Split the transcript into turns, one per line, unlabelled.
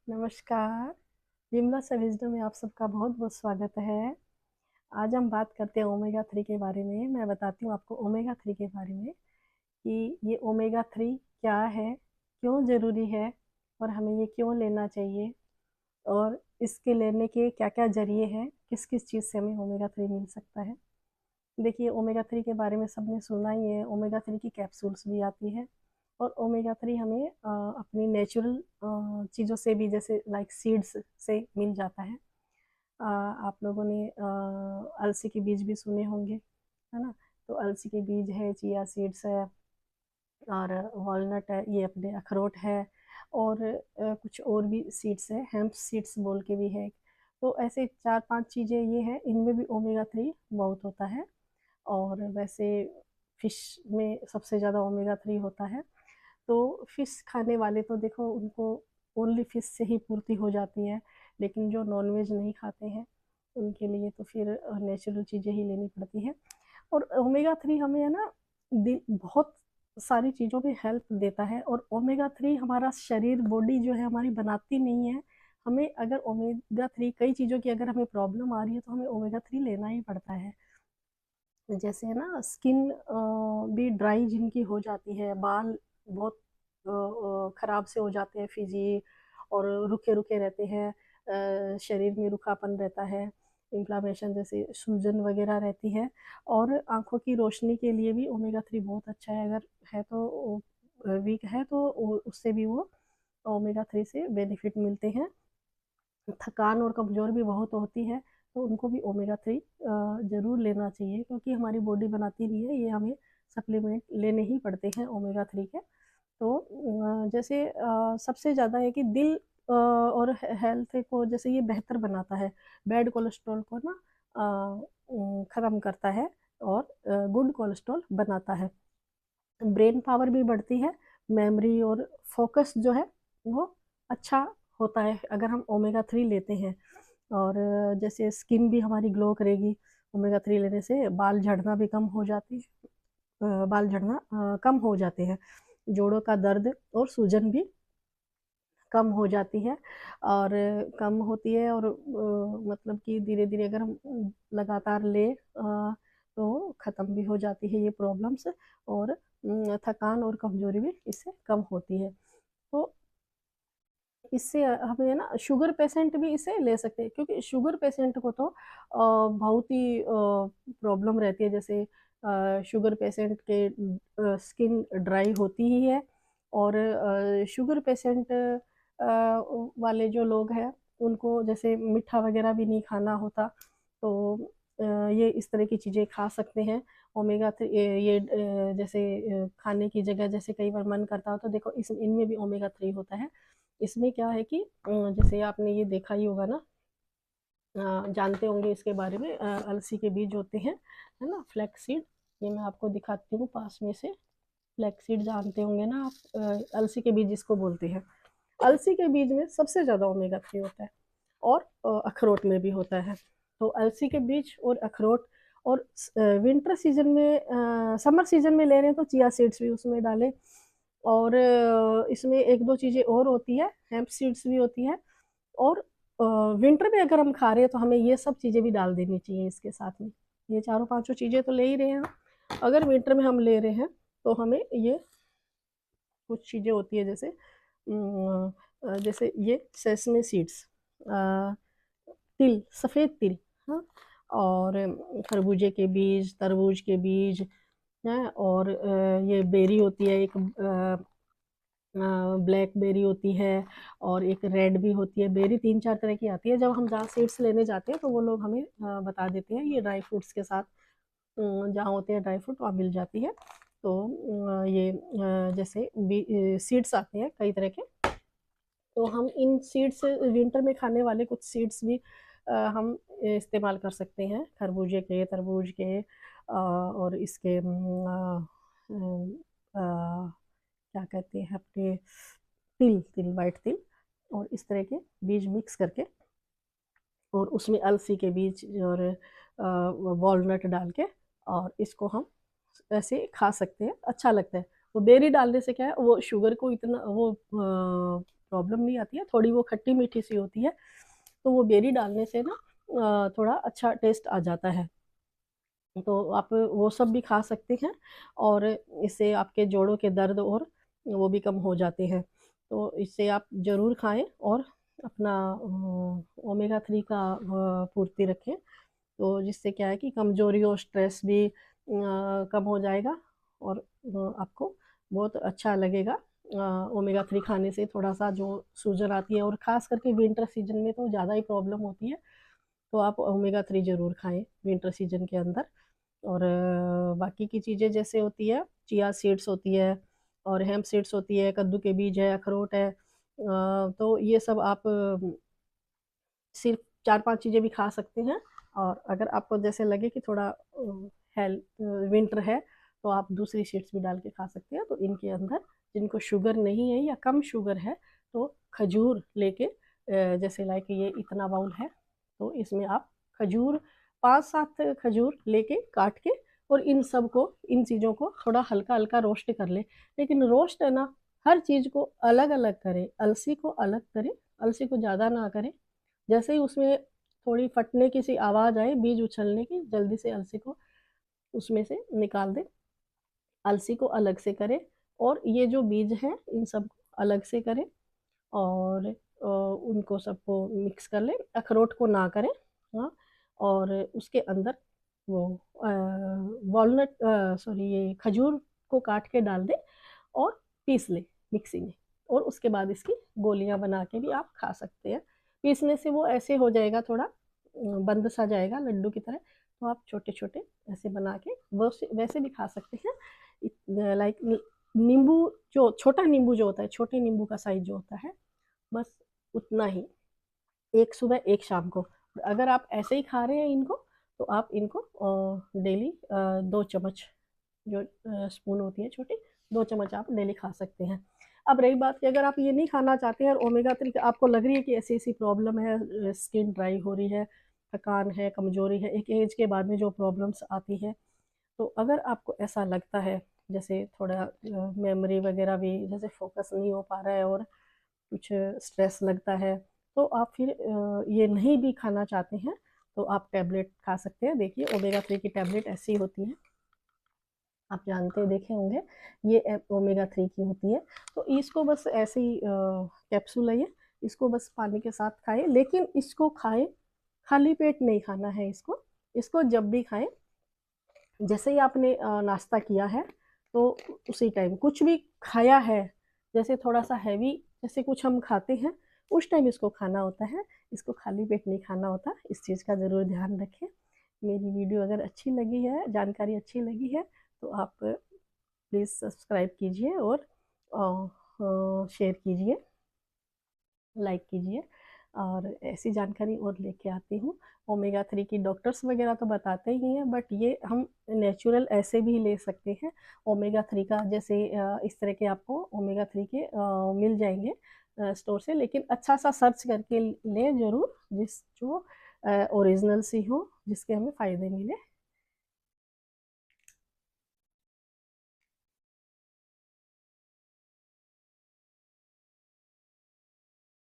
नमस्कार, विमला से विज़डम में आप सबका बहुत-बहुत स्वागत है। आज हम बात करते हैं ओमेगा 3 के बारे में। मैं बताती हूँ आपको ओमेगा 3 के बारे में कि ये ओमेगा 3 क्या है, क्यों ज़रूरी है और हमें ये क्यों लेना चाहिए और इसके लेने के क्या-क्या ज़रिए हैं, किस-किस चीज़ से हमें ओमेगा 3 मिल सकता है। देखिए ओमेगा 3 के बारे में सबने सुना ही है, ओमेगा 3 की कैप्सूल्स भी आती है और ओमेगा 3 हमें अपनी नेचुरल चीज़ों से भी जैसे लाइक सीड्स से मिल जाता है। आप लोगों ने अलसी के बीज भी सुने होंगे, है ना? तो अलसी के बीज है, चिया सीड्स है और वॉलनट है, ये अपने अखरोट है और कुछ और भी सीड्स है, हेम्प सीड्स बोल के भी है। तो ऐसे 4-5 चीज़ें ये हैं, इनमें भी ओमेगा 3 बहुत होता है। और वैसे फ़िश में सबसे ज़्यादा ओमेगा 3 होता है। तो फ़िश खाने वाले तो देखो उनको ओनली फ़िश से ही पूर्ति हो जाती है, लेकिन जो नॉन-वेज नहीं खाते हैं, उनके लिए तो फिर नेचुरल चीज़ें ही लेनी पड़ती हैं। और ओमेगा 3 हमें है ना बहुत सारी चीज़ों में हेल्प देता है और ओमेगा 3 हमारा शरीर बॉडी जो है हमारी बनाती नहीं है। हमें अगर ओमेगा 3 कई चीज़ों की अगर हमें प्रॉब्लम आ रही है, तो हमें ओमेगा 3 लेना ही पड़ता है। जैसे है ना स्किन भी ड्राई जिनकी हो जाती है, बाल बहुत खराब से हो जाते हैं फिजी और रुखे-रुखे रहते हैं, शरीर में रूखापन रहता है, इन्फ्लेमेशन जैसे सूजन वगैरह रहती है और आँखों की रोशनी के लिए भी ओमेगा 3 बहुत अच्छा है, अगर है तो वीक है तो उससे भी वो ओमेगा 3 से बेनिफिट मिलते हैं। थकान और कमज़ोर भी बहुत होती है, तो उनको भी ओमेगा 3 ज़रूर लेना चाहिए क्योंकि हमारी बॉडी बनाती नहीं है, ये हमें सप्लीमेंट लेने ही पड़ते हैं ओमेगा 3 के। तो जैसे सबसे ज़्यादा है कि दिल और हेल्थ को जैसे ये बेहतर बनाता है, बैड कोलेस्ट्रॉल को ना ख़त्म करता है और गुड कोलेस्ट्रॉल बनाता है। ब्रेन पावर भी बढ़ती है, मेमोरी और फ़ोकस जो है वो अच्छा होता है अगर हम ओमेगा 3 लेते हैं और जैसे स्किन भी हमारी ग्लो करेगी, ओमेगा 3 लेने से बाल झड़ना भी कम हो जाती है, बाल झड़ना कम हो जाते हैं, जोड़ों का दर्द और सूजन भी कम हो जाती है और कम होती है और मतलब कि धीरे-धीरे अगर हम लगातार लें तो ख़त्म भी हो जाती है ये प्रॉब्लम्स और थकान और कमज़ोरी भी इससे कम होती है। तो इससे हमें है ना शुगर पेशेंट भी इसे ले सकते हैं क्योंकि शुगर पेशेंट को तो बहुत ही प्रॉब्लम रहती है जैसे शुगर पेशेंट के स्किन ड्राई होती ही है और शुगर पेशेंट वाले जो लोग हैं उनको जैसे मीठा वगैरह भी नहीं खाना होता तो ये इस तरह की चीज़ें खा सकते हैं ओमेगा 3 ये जैसे खाने की जगह जैसे कई बार मन करता हो तो देखो इस इनमें भी ओमेगा 3 होता है। इसमें क्या है कि जैसे आपने ये देखा ही होगा ना जानते होंगे इसके बारे में अलसी के बीज होते हैं, है ना? फ्लैक्स सीड ये मैं आपको दिखाती हूँ पास में से। फ्लैक्स सीड जानते होंगे ना आप अलसी के बीज जिसको बोलते हैं। अलसी के बीज में सबसे ज़्यादा ओमेगा 3 होता है और अखरोट में भी होता है। तो अलसी के बीज और अखरोट और विंटर सीज़न में समर सीज़न में ले रहे हैं तो चिया सीड्स भी उसमें डालें और इसमें 1-2 चीज़ें और होती है, हेम्प सीड्स भी होती है और विंटर में अगर हम खा रहे हैं तो हमें ये सब चीज़ें भी डाल देनी चाहिए इसके साथ में। ये चारों पाँचों चीज़ें तो ले ही रहे हैं हम। अगर विंटर में हम ले रहे हैं तो हमें ये कुछ चीज़ें होती है जैसे जैसे ये सेसमे सीड्स तिल, सफ़ेद तिल, हाँ? और खरबूजे के बीज, तरबूज के बीज हैं और ये बेरी होती है एक ब्लैक बेरी होती है और एक रेड भी होती है। बेरी 3-4 तरह की आती है। जब हम जहाँ सीड्स लेने जाते हैं तो वो लोग हमें बता देते हैं ये ड्राई फ्रूट्स के साथ जहाँ होते हैं ड्राई फ्रूट वहाँ मिल जाती है। तो ये जैसे सीड्स आते हैं कई तरह के, तो हम इन सीड्स विंटर में खाने वाले कुछ सीड्स भी हम इस्तेमाल कर सकते हैं, खरबूजे के, तरबूज के और इसके क्या कहते हैं अपने तिल तिल वाइट तिल और इस तरह के बीज मिक्स करके और उसमें अलसी के बीज और वॉलनट डाल के और इसको हम ऐसे खा सकते हैं, अच्छा लगता है। वो बेरी डालने से क्या है वो शुगर को इतना वो प्रॉब्लम नहीं आती है, थोड़ी वो खट्टी मीठी सी होती है, तो वो बेरी डालने से ना थोड़ा अच्छा टेस्ट आ जाता है। तो आप वो सब भी खा सकते हैं, और इससे आपके जोड़ों के दर्द और वो भी कम हो जाते हैं। तो इससे आप ज़रूर खाएं और अपना ओमेगा 3 का पूर्ति रखें, तो जिससे क्या है कि कमजोरी और स्ट्रेस भी कम हो जाएगा, और आपको बहुत अच्छा लगेगा। ओमेगा 3 खाने से थोड़ा सा जो सूजन आती है, और ख़ास करके विंटर सीजन में तो ज़्यादा ही प्रॉब्लम होती है, तो आप ओमेगा 3 ज़रूर खाएं विंटर सीजन के अंदर। और बाकी की चीज़ें जैसे होती है, चिया सीड्स होती है, और हेम्प सीड्स होती है, कद्दू के बीज है, अखरोट है, तो ये सब आप सिर्फ 4-5 चीज़ें भी खा सकते हैं। और अगर आपको जैसे लगे कि थोड़ा हेल्थ विंटर है, तो आप दूसरी सीड्स भी डाल के खा सकते हैं। तो इनके अंदर जिनको शुगर नहीं है या कम शुगर है, तो खजूर लेके जैसे लाइक ये इतना बाउल है, तो इसमें आप खजूर 5-7 खजूर लेके काट के, और इन चीज़ों को थोड़ा हल्का हल्का रोस्ट कर ले। लेकिन रोस्ट है ना, हर चीज़ को अलग अलग करें, अलसी को अलग करें, अलसी को ज़्यादा ना करें। जैसे ही उसमें थोड़ी फटने की सी आवाज़ आए, बीज उछलने की, जल्दी से अलसी को उसमें से निकाल दें, अलसी को अलग से करें, और ये जो बीज हैं इन सब को अलग से करें, और उनको सबको मिक्स कर लें। अखरोट को ना करें, हाँ। और उसके अंदर वो वॉलनट, सॉरी, ये खजूर को काट के डाल दें, और पीस लें मिक्सी में, और उसके बाद इसकी गोलियां बना के भी आप खा सकते हैं। पीसने से वो ऐसे हो जाएगा, थोड़ा बंद सा जाएगा लड्डू की तरह, तो आप छोटे छोटे ऐसे बना के वो वैसे भी खा सकते हैं। लाइक नींबू, जो छोटा नींबू जो होता है, छोटे नींबू का साइज जो होता है, बस उतना ही, एक सुबह एक शाम को। अगर आप ऐसे ही खा रहे हैं इनको, तो आप इनको डेली 2 चम्मच, जो स्पून होती है छोटी, 2 चम्मच आप डेली खा सकते हैं। अब रही बात कि अगर आप ये नहीं खाना चाहते हैं, और ओमेगा 3 आपको लग रही है कि ऐसी ऐसी प्रॉब्लम है, स्किन ड्राई हो रही है, थकान है, कमजोरी है, एक एज के बाद में जो प्रॉब्लम्स आती है, तो अगर आपको ऐसा लगता है, जैसे थोड़ा मेमोरी वगैरह भी जैसे फोकस नहीं हो पा रहा है, और कुछ स्ट्रेस लगता है, तो आप फिर ये नहीं भी खाना चाहते हैं, तो आप टैबलेट खा सकते हैं। देखिए, ओमेगा 3 की टैबलेट ऐसी होती है, आप जानते देखे होंगे, ये ओमेगा 3 की होती है। तो इसको बस ऐसे ही कैप्सूल है ये, इसको बस पानी के साथ खाएं, लेकिन इसको खाएं खाली पेट नहीं खाना है इसको। इसको जब भी खाएं, जैसे ही आपने नाश्ता किया है, तो उसी टाइम कुछ भी खाया है, जैसे थोड़ा सा हैवी जैसे कुछ हम खाते हैं, उस टाइम इसको खाना होता है। इसको खाली पेट नहीं खाना होता, इस चीज़ का ज़रूर ध्यान रखें। मेरी वीडियो अगर अच्छी लगी है, जानकारी अच्छी लगी है, तो आप प्लीज़ सब्सक्राइब कीजिए, और शेयर कीजिए, लाइक कीजिए। और ऐसी जानकारी और लेके आती हूँ। ओमेगा 3 की डॉक्टर्स वगैरह तो बताते ही हैं, बट ये हम नेचुरल ऐसे भी ले सकते हैं। ओमेगा 3 का जैसे इस तरह के आपको ओमेगा 3 के मिल जाएंगे स्टोर से, लेकिन अच्छा सा सर्च करके लें ज़रूर, जो ओरिजिनल सी हो, जिसके हमें फ़ायदे मिले।